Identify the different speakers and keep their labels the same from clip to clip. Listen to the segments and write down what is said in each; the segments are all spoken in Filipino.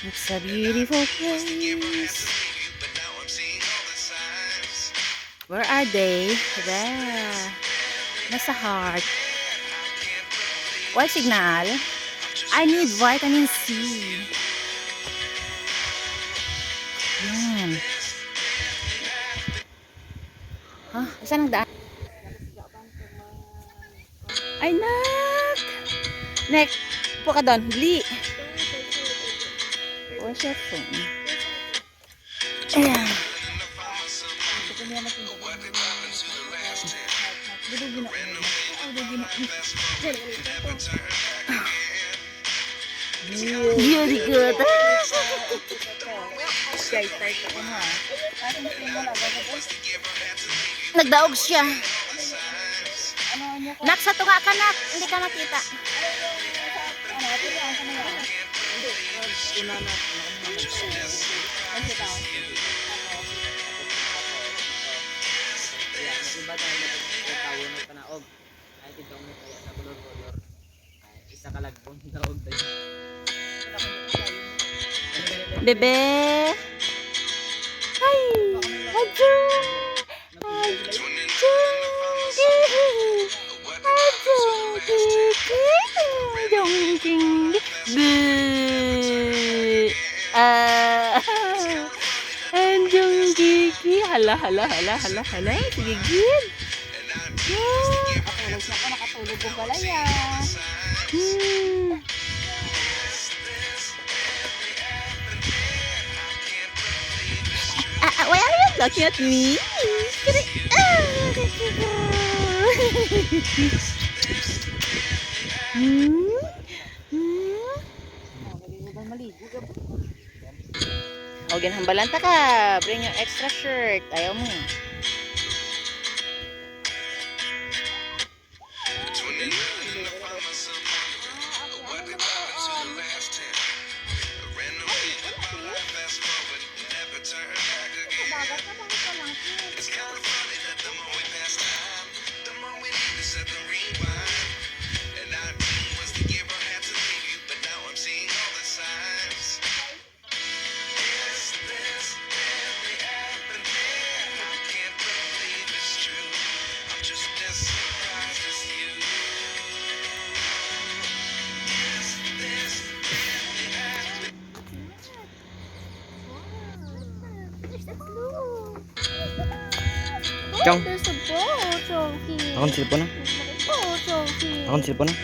Speaker 1: It's a beautiful place. Where are they? There. Nasa heart. Why signal? I need vitamin C. Yan. Huh? Saan ang daan? Ay, nak! Nek, po ka doon. Bli. Where's your phone? Ayan. Beauty good. Nagdaog siya. Nak, sa tunga ka, nak. Hindi ka makita. Bebe. Hi. Adjo. Adjo. Anjong Gigi. Hala. Sige, Gin. Ako nakatulog ko pala yan. Why are you looking at me? O, ginhambalanta ka. Bring your extra shirt. Ayaw mo.
Speaker 2: Chong.
Speaker 3: There's a boat, Chonky.
Speaker 2: Akong silpon na.
Speaker 3: Oh, Chonky.
Speaker 2: Akong silpon na.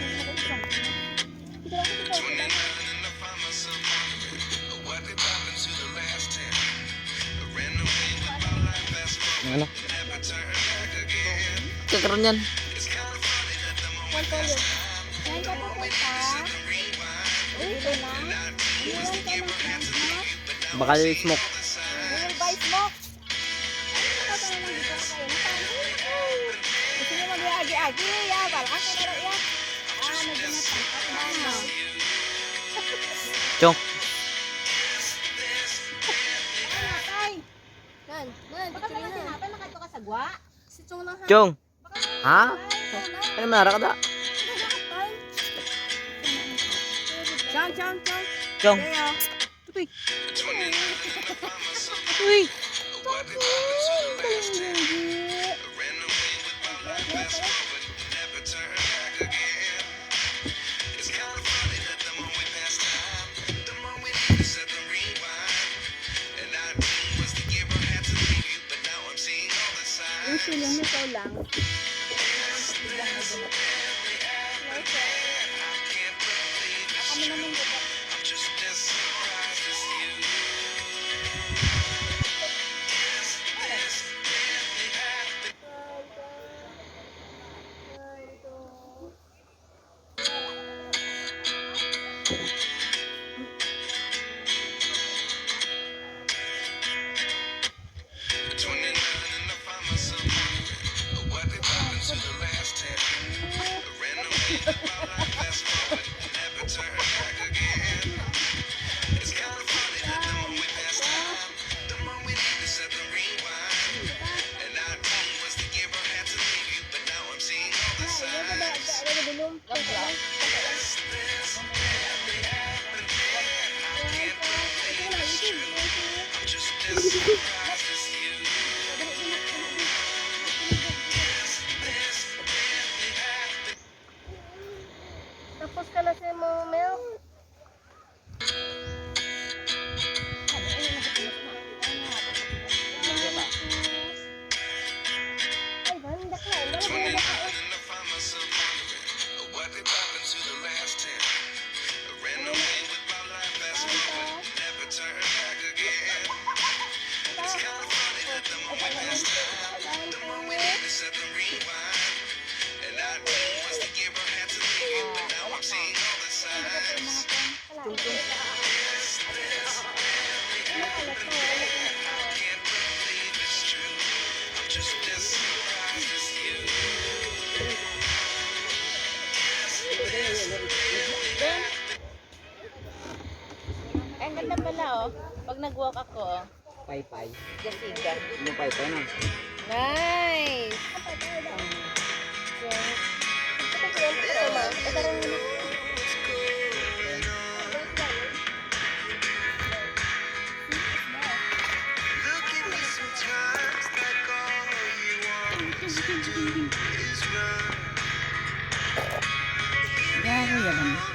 Speaker 2: Ano? Kakaroon yan.
Speaker 3: One toilet. Saan ka pupunta? Uy, ito na. Iwan ka ng snack.
Speaker 2: Bakal smoke.
Speaker 3: We will buy smoke. Ano ka naman dito kayo? Gusto nyo mag-agi-agi? Ya, balas ka na ya. Medyo natangkat na na.
Speaker 2: Chong.
Speaker 3: Baka naman tinapay, makato ka sa gwa. Si Chong lang ha.
Speaker 2: Chong. Ha? Ay, mara ka da.
Speaker 3: Chong.
Speaker 2: Chong.
Speaker 3: Uy. Uy. Yung silong nito lang. Kami naman dito.
Speaker 1: nag-walk ako.
Speaker 2: Pay-pay.
Speaker 1: Gasiga.
Speaker 2: Yung pay-pay na.
Speaker 1: Nice! So,
Speaker 3: Garo yaman.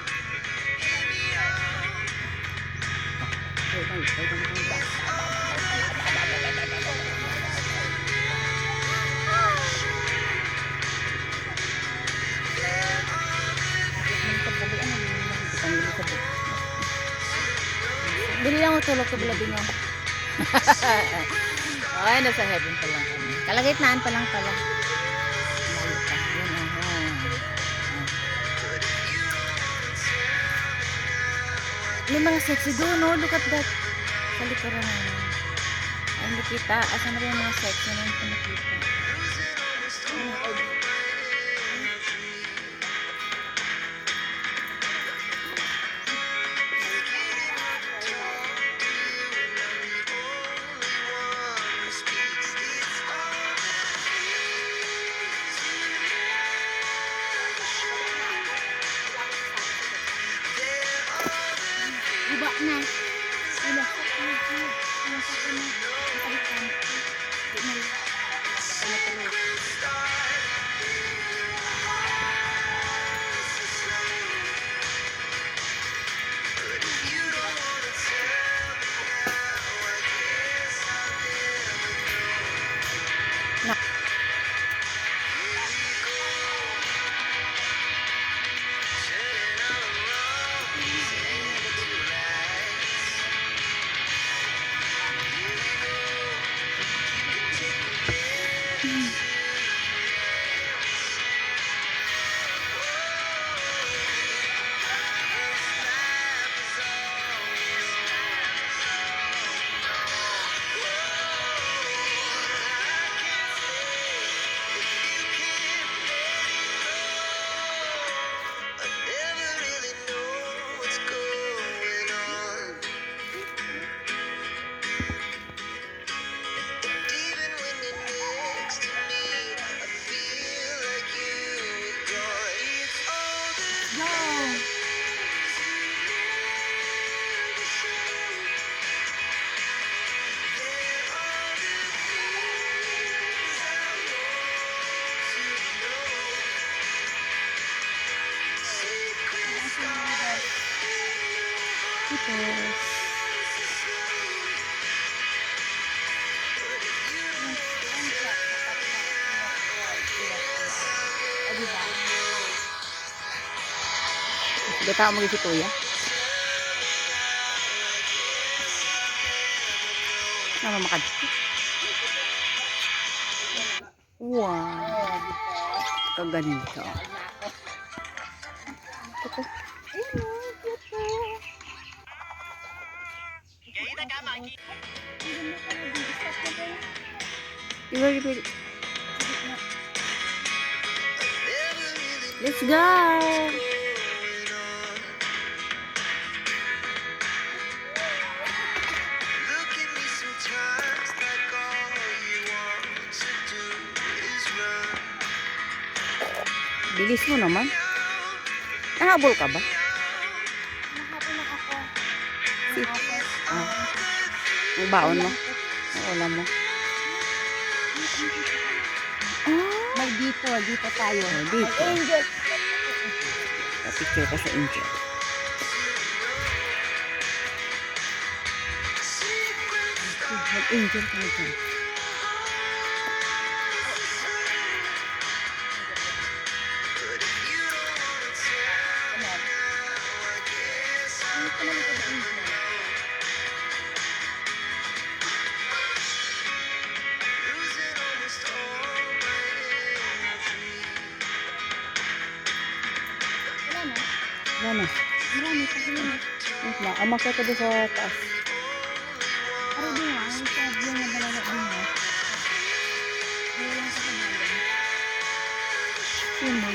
Speaker 3: Bili lang ako tulog sa bulabingan.
Speaker 1: ay, nasa heaven pa lang kami.
Speaker 3: Kalagitnaan pa lang pala. Malayo pa. Yun, May mga sexy doon, no? Look at that. Sa likuran na. Ay, nakita. Asan na ba yung mga sexy na yung nakita? Iba na. Iba. Gata mo si kuya. Nama makan. Wow. Kaganda. Ito. Let's go. Bilis mo naman. Nahabol ka ba?
Speaker 4: Nahabol ako.
Speaker 3: Ang baon mo? Ang ulam mo?
Speaker 4: May dito tayo.
Speaker 3: Oh, dito.
Speaker 4: Angel.
Speaker 3: Picture ka sa angel. Mag-angel ka na dyan. Wala na.
Speaker 4: Marami pa rin.
Speaker 3: Wait lang. Amak ko doon sa taas.
Speaker 4: Pero di nga, ang sabi nga dalawa din nga. Ewan ko kung ano.
Speaker 3: Sino?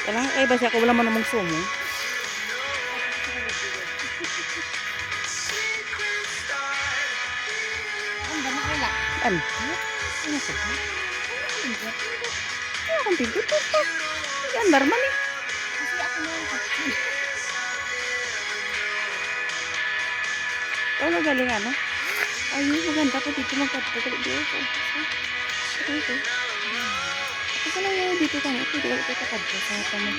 Speaker 3: Kailangan kaya ba siya kung wala mo namang sumo?
Speaker 1: Antok? Ano ka ba? Ano akong pindot? Yan, Barman eh.
Speaker 3: Kasi ako na yung kapatid.
Speaker 1: Ikaw magaling ano? Ay, maganda pa dito magkatagal dito. Okay. Ako lang yung dito kami. Ito, dito ka kakadto sa kami.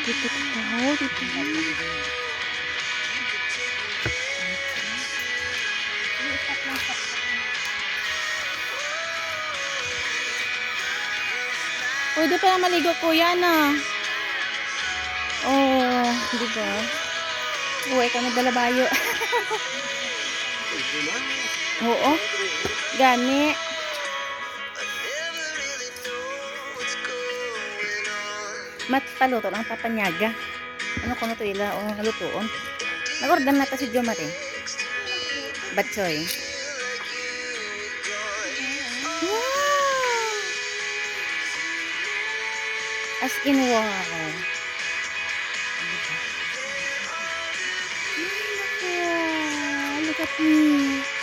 Speaker 1: Dito ka. Oh, dito. Pwede pa na maligo kuya na. Oh, di ba? Uwi kami dalabayo. Oo. Gani. Paluto ng papanyaga. Ano ko na to ila o nalutoon. Nag-order na ta si Jo Marie. Batchoy. Wow! As in wow. Look at me.